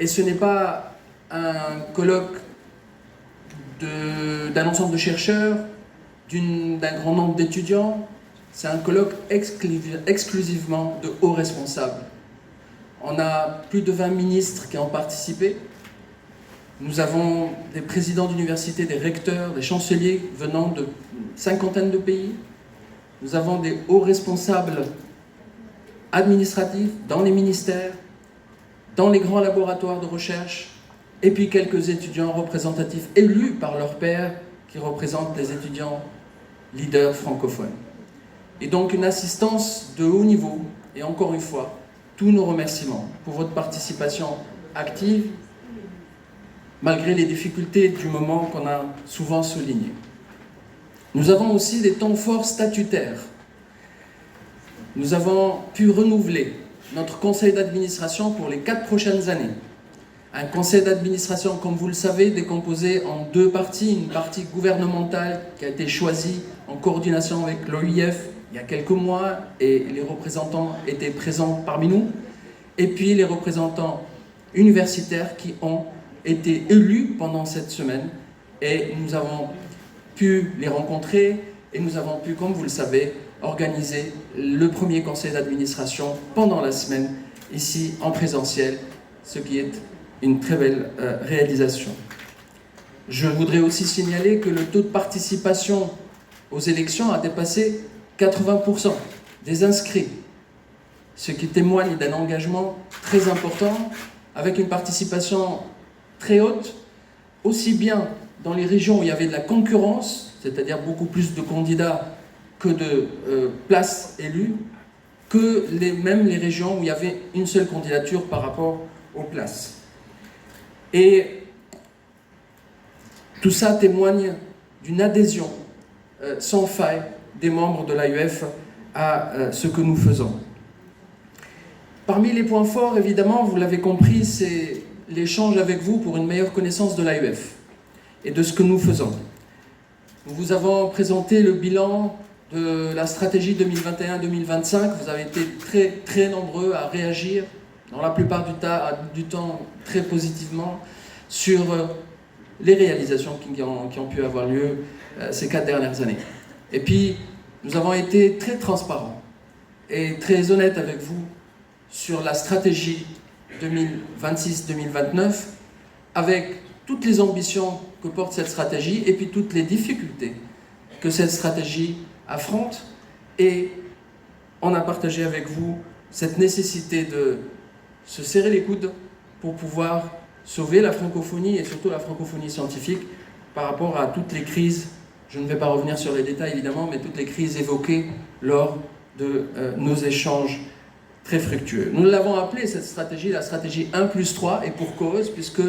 ce n'est pas un colloque d'un ensemble de chercheurs, d'un grand nombre d'étudiants, c'est un colloque exclusivement de hauts responsables. On a plus de 20 ministres qui ont participé. Nous avons des présidents d'université, des recteurs, des chanceliers venant de cinquantaine de pays. Nous avons des hauts responsables administratifs dans les ministères, dans les grands laboratoires de recherche, et puis quelques étudiants représentatifs élus par leurs pairs qui représentent les étudiants leaders francophones. Et donc une assistance de haut niveau, et encore une fois, tous nos remerciements pour votre participation active, malgré les difficultés du moment qu'on a souvent soulignées. Nous avons aussi des temps forts statutaires. Nous avons pu renouveler notre conseil d'administration pour les 4 prochaines années. Un conseil d'administration, comme vous le savez, décomposé en 2 parties. Une partie gouvernementale qui a été choisie en coordination avec l'OIF il y a quelques mois, et les représentants étaient présents parmi nous. Et puis les représentants universitaires qui ont été élus pendant cette semaine. Et nous avons pu les rencontrer et nous avons pu, comme vous le savez, organiser le premier conseil d'administration pendant la semaine, ici en présentiel, ce qui est une très belle réalisation. Je voudrais aussi signaler que le taux de participation aux élections a dépassé 80% des inscrits, ce qui témoigne d'un engagement très important, avec une participation très haute, aussi bien dans les régions où il y avait de la concurrence, c'est-à-dire beaucoup plus de candidats que de places élues, que même les régions où il y avait une seule candidature par rapport aux places. Et tout ça témoigne d'une adhésion sans faille des membres de l'AUF à ce que nous faisons. Parmi les points forts, évidemment, vous l'avez compris, c'est l'échange avec vous pour une meilleure connaissance de l'AUF et de ce que nous faisons. Nous vous avons présenté le bilan de la stratégie 2021-2025. Vous avez été très, très nombreux à réagir, dans la plupart du temps très positivement, sur les réalisations qui ont pu avoir lieu ces 4 dernières années. Et puis, nous avons été très transparents et très honnêtes avec vous sur la stratégie 2026-2029, avec toutes les ambitions que porte cette stratégie et puis toutes les difficultés que cette stratégie affronte. Et on a partagé avec vous cette nécessité de se serrer les coudes pour pouvoir sauver la francophonie et surtout la francophonie scientifique par rapport à toutes les crises. Je ne vais pas revenir sur les détails évidemment, mais toutes les crises évoquées lors de nos échanges très fructueux. Nous l'avons appelée cette stratégie, la stratégie 1+3, et pour cause, puisque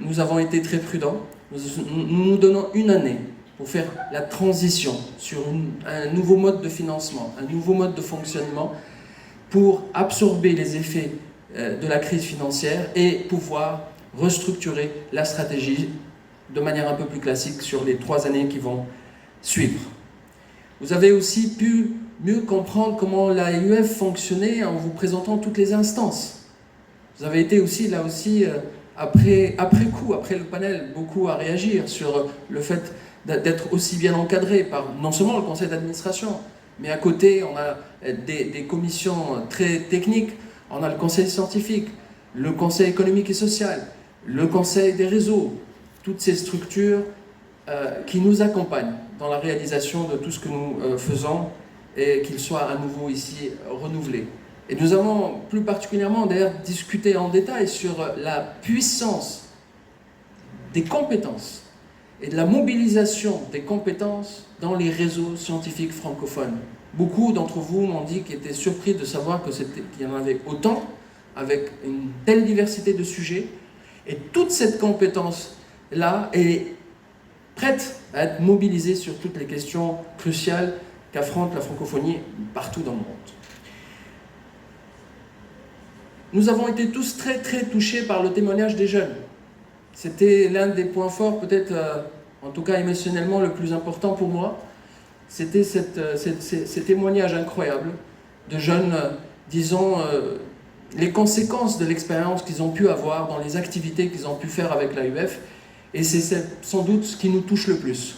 nous avons été très prudents. Nous donnons une année pour faire la transition sur un nouveau mode de financement, un nouveau mode de fonctionnement, pour absorber les effets de la crise financière et pouvoir restructurer la stratégie de manière un peu plus classique sur les 3 années qui vont suivre. Vous avez aussi pu mieux comprendre comment l'AUF fonctionnait en vous présentant toutes les instances. Vous avez été aussi, là aussi, après coup, après le panel, beaucoup à réagir sur le fait d'être aussi bien encadré par non seulement le conseil d'administration, mais à côté, on a des commissions très techniques, on a le conseil scientifique, le conseil économique et social, le conseil des réseaux, toutes ces structures qui nous accompagnent dans la réalisation de tout ce que nous faisons et qu'ils soient à nouveau ici renouvelés. Et nous avons plus particulièrement d'ailleurs discuté en détail sur la puissance des compétences et de la mobilisation des compétences dans les réseaux scientifiques francophones. Beaucoup d'entre vous m'ont dit qu'ils étaient surpris de savoir qu'il y en avait autant, avec une telle diversité de sujets, et toute cette compétence-là est prête à être mobilisée sur toutes les questions cruciales qu'affronte la francophonie partout dans le monde. Nous avons été tous très très touchés par le témoignage des jeunes. C'était l'un des points forts, peut-être, en tout cas émotionnellement, le plus important pour moi. C'était ces témoignages incroyables de jeunes, disons, les conséquences de l'expérience qu'ils ont pu avoir dans les activités qu'ils ont pu faire avec l'AUF, et c'est sans doute ce qui nous touche le plus.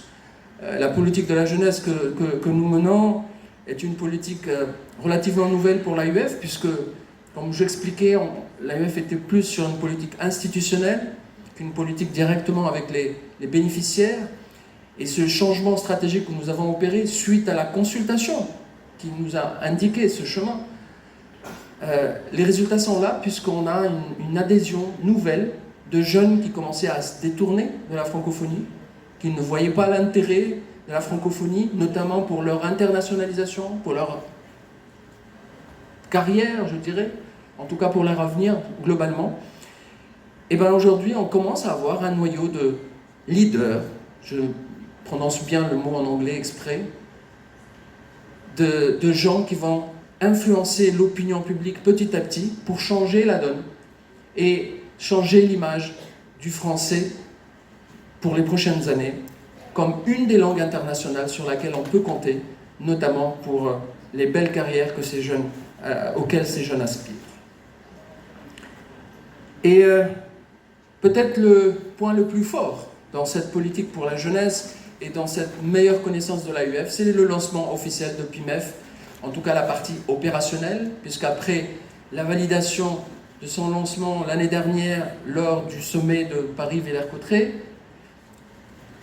La politique de la jeunesse que nous menons est une politique relativement nouvelle pour l'AUF, puisque, comme je l'expliquais, l'AUF était plus sur une politique institutionnelle qu'une politique directement avec les bénéficiaires. Et ce changement stratégique que nous avons opéré suite à la consultation qui nous a indiqué ce chemin, les résultats sont là puisqu'on a une adhésion nouvelle de jeunes qui commençaient à se détourner de la francophonie, qui ne voyaient pas l'intérêt de la francophonie, notamment pour leur internationalisation, pour leur carrière, je dirais, en tout cas pour leur avenir globalement. Et bien aujourd'hui, on commence à avoir un noyau de leaders, je prononce bien le mot en anglais exprès, de gens qui vont influencer l'opinion publique petit à petit pour changer la donne et changer l'image du français pour les prochaines années comme une des langues internationales sur laquelle on peut compter, notamment pour les belles carrières que ces jeunes, auxquelles ces jeunes aspirent. Et peut-être le point le plus fort dans cette politique pour la jeunesse et dans cette meilleure connaissance de l'AUF, c'est le lancement officiel de PIMEF, en tout cas la partie opérationnelle, puisqu'après la validation de son lancement l'année dernière lors du sommet de Paris-Villers-Cotterêts,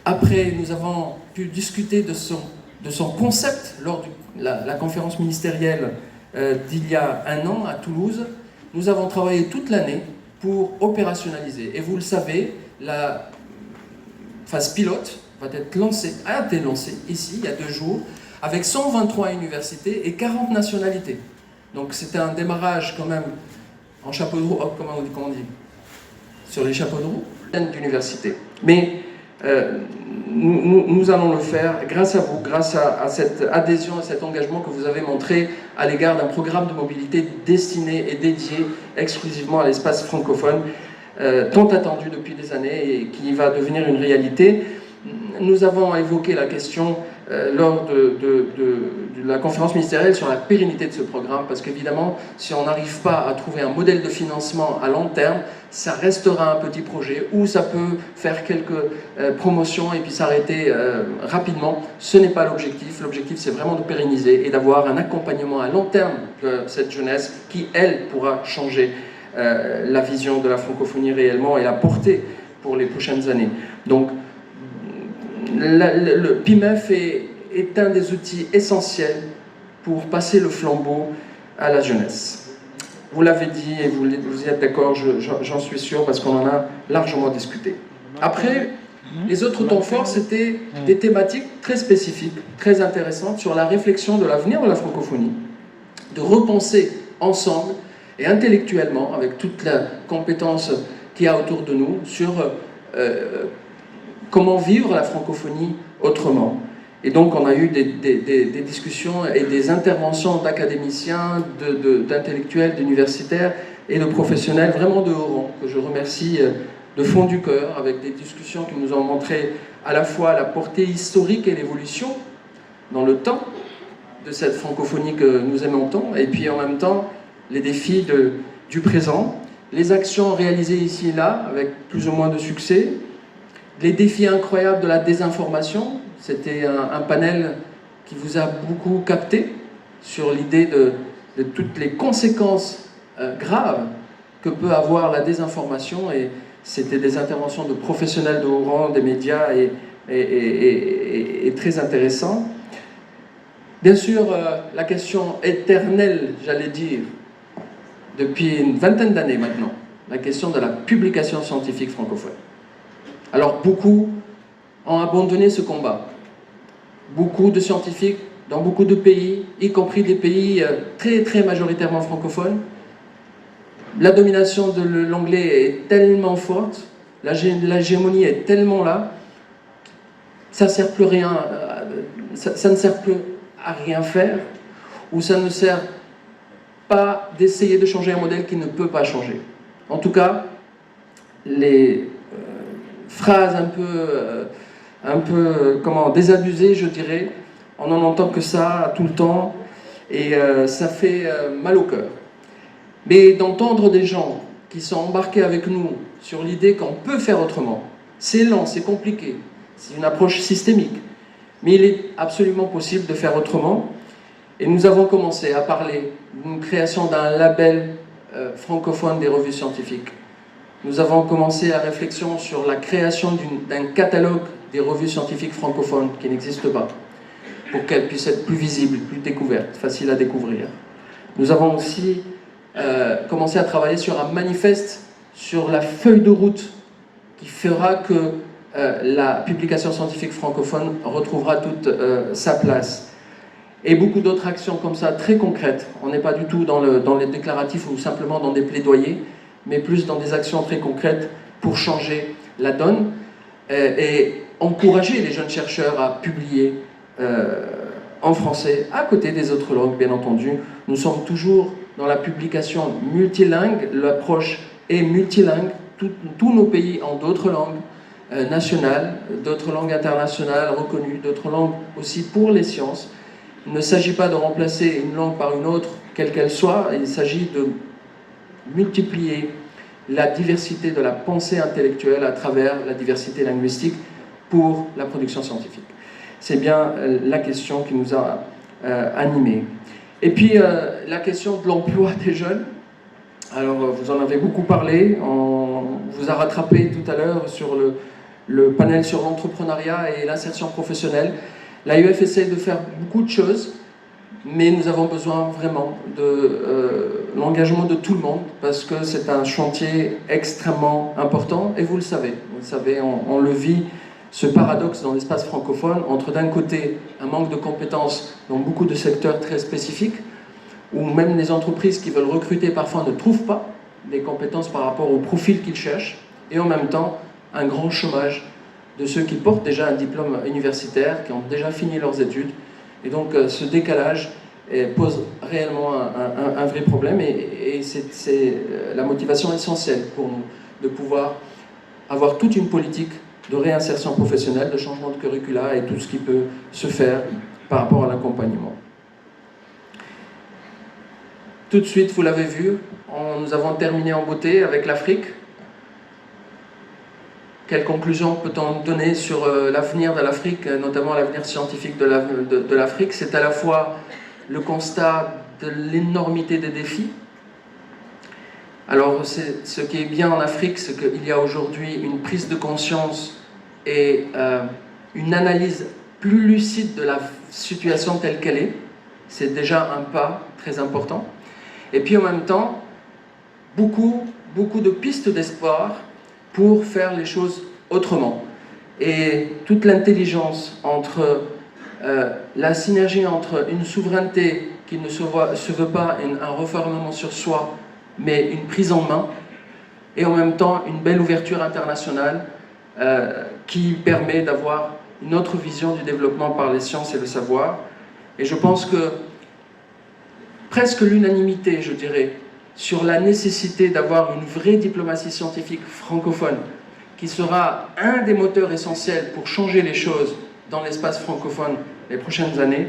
après nous avons pu discuter de son concept lors de la conférence ministérielle d'il y a un an à Toulouse, nous avons travaillé toute l'année pour opérationnaliser. Et vous le savez, la phase pilote a été lancée ici, il y a 2 jours, avec 123 universités et 40 nationalités. Donc c'était un démarrage quand même en chapeau de roue, comment on dit sur les chapeaux de roue d'universités. Mais nous allons le faire grâce à vous, grâce à cette adhésion, à cet engagement que vous avez montré à l'égard d'un programme de mobilité destiné et dédié exclusivement à l'espace francophone, tant attendu depuis des années et qui va devenir une réalité. Nous avons évoqué la question lors de la conférence ministérielle sur la pérennité de ce programme, parce qu'évidemment, si on n'arrive pas à trouver un modèle de financement à long terme, ça restera un petit projet, ou ça peut faire quelques promotions et puis s'arrêter rapidement. Ce n'est pas l'objectif. L'objectif, c'est vraiment de pérenniser et d'avoir un accompagnement à long terme de cette jeunesse qui, elle, pourra changer la vision de la francophonie réellement et la porter pour les prochaines années. Donc, le PIMEF est un des outils essentiels pour passer le flambeau à la jeunesse. Vous l'avez dit et vous y êtes d'accord, j'en suis sûr, parce qu'on en a largement discuté. Après, les autres temps forts, c'était des thématiques très spécifiques, très intéressantes sur la réflexion de l'avenir de la francophonie, de repenser ensemble et intellectuellement, avec toute la compétence qu'il y a autour de nous, sur comment vivre la francophonie autrement. Et donc on a eu des discussions et des interventions d'académiciens, d'intellectuels, d'universitaires et de professionnels vraiment de haut rang, que je remercie de fond du cœur, avec des discussions qui nous ont montré à la fois la portée historique et l'évolution dans le temps de cette francophonie que nous aimons tant, et puis en même temps les défis du présent, les actions réalisées ici et là avec plus ou moins de succès, les défis incroyables de la désinformation. C'était un panel qui vous a beaucoup capté sur l'idée de toutes les conséquences graves que peut avoir la désinformation, et c'était des interventions de professionnels de haut rang, des médias, et très intéressant. Bien sûr, la question éternelle, j'allais dire, depuis une vingtaine d'années maintenant, la question de la publication scientifique francophone. Alors beaucoup ont abandonné ce combat. Beaucoup de scientifiques dans beaucoup de pays, y compris des pays très majoritairement francophones, la domination de l'anglais est tellement forte, l'hégémonie est tellement là, ça ne sert plus à rien faire, ou ça ne sert pas d'essayer de changer un modèle qui ne peut pas changer. En tout cas, les phrases un peu désabusées, je dirais, on n'en entend que ça tout le temps, et ça fait mal au cœur. Mais d'entendre des gens qui sont embarqués avec nous sur l'idée qu'on peut faire autrement, c'est lent, c'est compliqué, c'est une approche systémique, mais il est absolument possible de faire autrement. Et nous avons commencé à parler d'une création d'un label francophone des revues scientifiques. Nous avons commencé la réflexion sur la création d'un catalogue des revues scientifiques francophones qui n'existe pas, pour qu'elles puissent être plus visibles, plus découvertes, faciles à découvrir. Nous avons aussi commencé à travailler sur un manifeste, sur la feuille de route qui fera que la publication scientifique francophone retrouvera toute sa place. Et beaucoup d'autres actions comme ça, très concrètes. On n'est pas du tout dans les déclaratifs ou simplement dans des plaidoyers, mais plus dans des actions très concrètes pour changer la donne et encourager les jeunes chercheurs à publier en français, à côté des autres langues, bien entendu. Nous sommes toujours dans la publication multilingue, l'approche est multilingue, tous nos pays ont d'autres langues nationales, d'autres langues internationales reconnues, d'autres langues aussi pour les sciences. Il ne s'agit pas de remplacer une langue par une autre, quelle qu'elle soit, il s'agit de multiplier la diversité de la pensée intellectuelle à travers la diversité linguistique pour la production scientifique. C'est bien la question qui nous a animés. Et puis la question de l'emploi des jeunes. Alors vous en avez beaucoup parlé, on vous a rattrapé tout à l'heure sur le panel sur l'entrepreneuriat et l'insertion professionnelle. L'AUF essaye de faire beaucoup de choses, mais nous avons besoin vraiment de l'engagement de tout le monde, parce que c'est un chantier extrêmement important, et vous le savez, on le vit, ce paradoxe dans l'espace francophone, entre d'un côté un manque de compétences dans beaucoup de secteurs très spécifiques, où même les entreprises qui veulent recruter parfois ne trouvent pas les compétences par rapport au profil qu'ils cherchent, et en même temps un grand chômage de ceux qui portent déjà un diplôme universitaire, qui ont déjà fini leurs études. Et donc ce décalage pose réellement un vrai problème, et c'est la motivation essentielle pour nous de pouvoir avoir toute une politique de réinsertion professionnelle, de changement de curricula et tout ce qui peut se faire par rapport à l'accompagnement. Tout de suite, vous l'avez vu, nous avons terminé en beauté avec l'Afrique. Quelles conclusions peut-on donner sur l'avenir de l'Afrique, notamment l'avenir scientifique de l'Afrique? C'est à la fois le constat de l'énormité des défis. Alors, ce qui est bien en Afrique, c'est qu'il y a aujourd'hui une prise de conscience et une analyse plus lucide de la situation telle qu'elle est. C'est déjà un pas très important. Et puis en même temps, beaucoup de pistes d'espoir pour faire les choses autrement. Et toute l'intelligence entre la synergie entre une souveraineté qui ne se veut pas un refermement sur soi, mais une prise en main, et en même temps une belle ouverture internationale qui permet d'avoir une autre vision du développement par les sciences et le savoir. Et je pense que presque l'unanimité, je dirais, sur la nécessité d'avoir une vraie diplomatie scientifique francophone qui sera un des moteurs essentiels pour changer les choses dans l'espace francophone les prochaines années,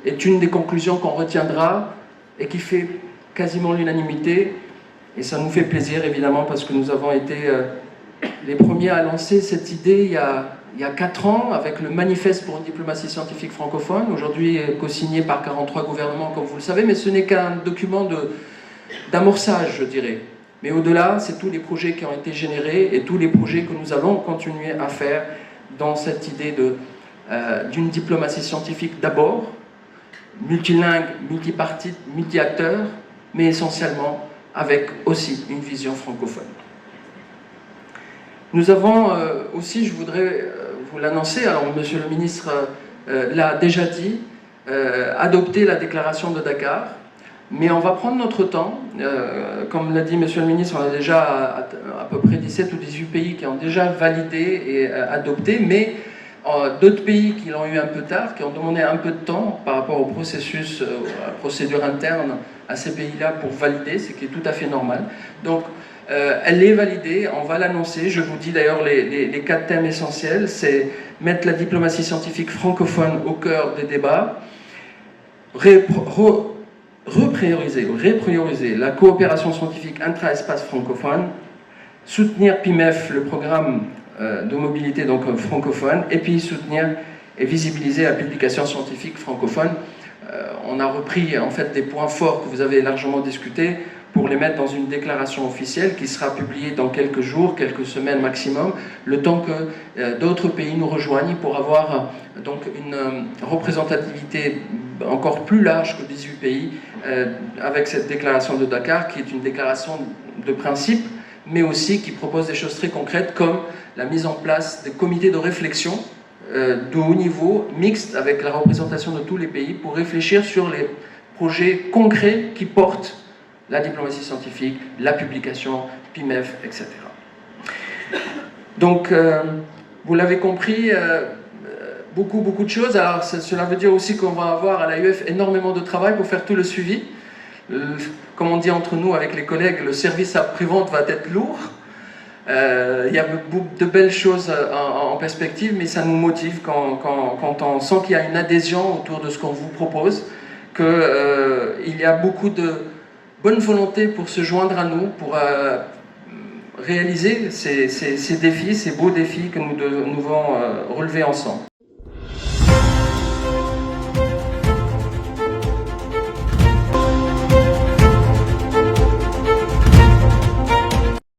est une des conclusions qu'on retiendra et qui fait quasiment l'unanimité. Et ça nous fait plaisir, évidemment, parce que nous avons été les premiers à lancer cette idée il y a 4 ans avec le manifeste pour une diplomatie scientifique francophone, aujourd'hui co-signé par 43 gouvernements, comme vous le savez, mais ce n'est qu'un document d'amorçage, je dirais. Mais au-delà, c'est tous les projets qui ont été générés et tous les projets que nous allons continuer à faire dans cette idée d'une diplomatie scientifique d'abord, multilingue, multipartite, multi-acteurs, mais essentiellement avec aussi une vision francophone. Nous avons aussi, je voudrais vous l'annoncer, alors Monsieur le ministre l'a déjà dit, adopté la déclaration de Dakar, mais on va prendre notre temps. Comme l'a dit Monsieur le ministre, on a déjà à peu près 17 ou 18 pays qui ont déjà validé et adopté, mais d'autres pays qui l'ont eu un peu tard, qui ont demandé un peu de temps par rapport au processus, à la procédure interne à ces pays-là pour valider, ce qui est tout à fait normal. Donc, elle est validée, on va l'annoncer. Je vous dis d'ailleurs les 4 thèmes essentiels, c'est mettre la diplomatie scientifique francophone au cœur des débats, reprioriser ou réprioriser la coopération scientifique intra-espace francophone, soutenir PIMEF, le programme de mobilité donc francophone, et puis soutenir et visibiliser la publication scientifique francophone. On a repris en fait des points forts que vous avez largement discutés pour les mettre dans une déclaration officielle qui sera publiée dans quelques jours, quelques semaines maximum, le temps que d'autres pays nous rejoignent pour avoir donc une représentativité encore plus large que 18 pays avec cette déclaration de Dakar qui est une déclaration de principe mais aussi qui propose des choses très concrètes comme la mise en place des comités de réflexion de haut niveau, mixte avec la représentation de tous les pays pour réfléchir sur les projets concrets qui portent la diplomatie scientifique, la publication, PIMEF, etc. Donc, vous l'avez compris, beaucoup de choses. Alors, cela veut dire aussi qu'on va avoir à l'AUF énormément de travail pour faire tout le suivi. Comme on dit entre nous avec les collègues, le service après-vente va être lourd. Il y a de belles choses en perspective, mais ça nous motive quand on sent qu'il y a une adhésion autour de ce qu'on vous propose, qu'il y a beaucoup de bonne volonté pour se joindre à nous, pour réaliser ces défis, ces beaux défis que nous devons relever ensemble.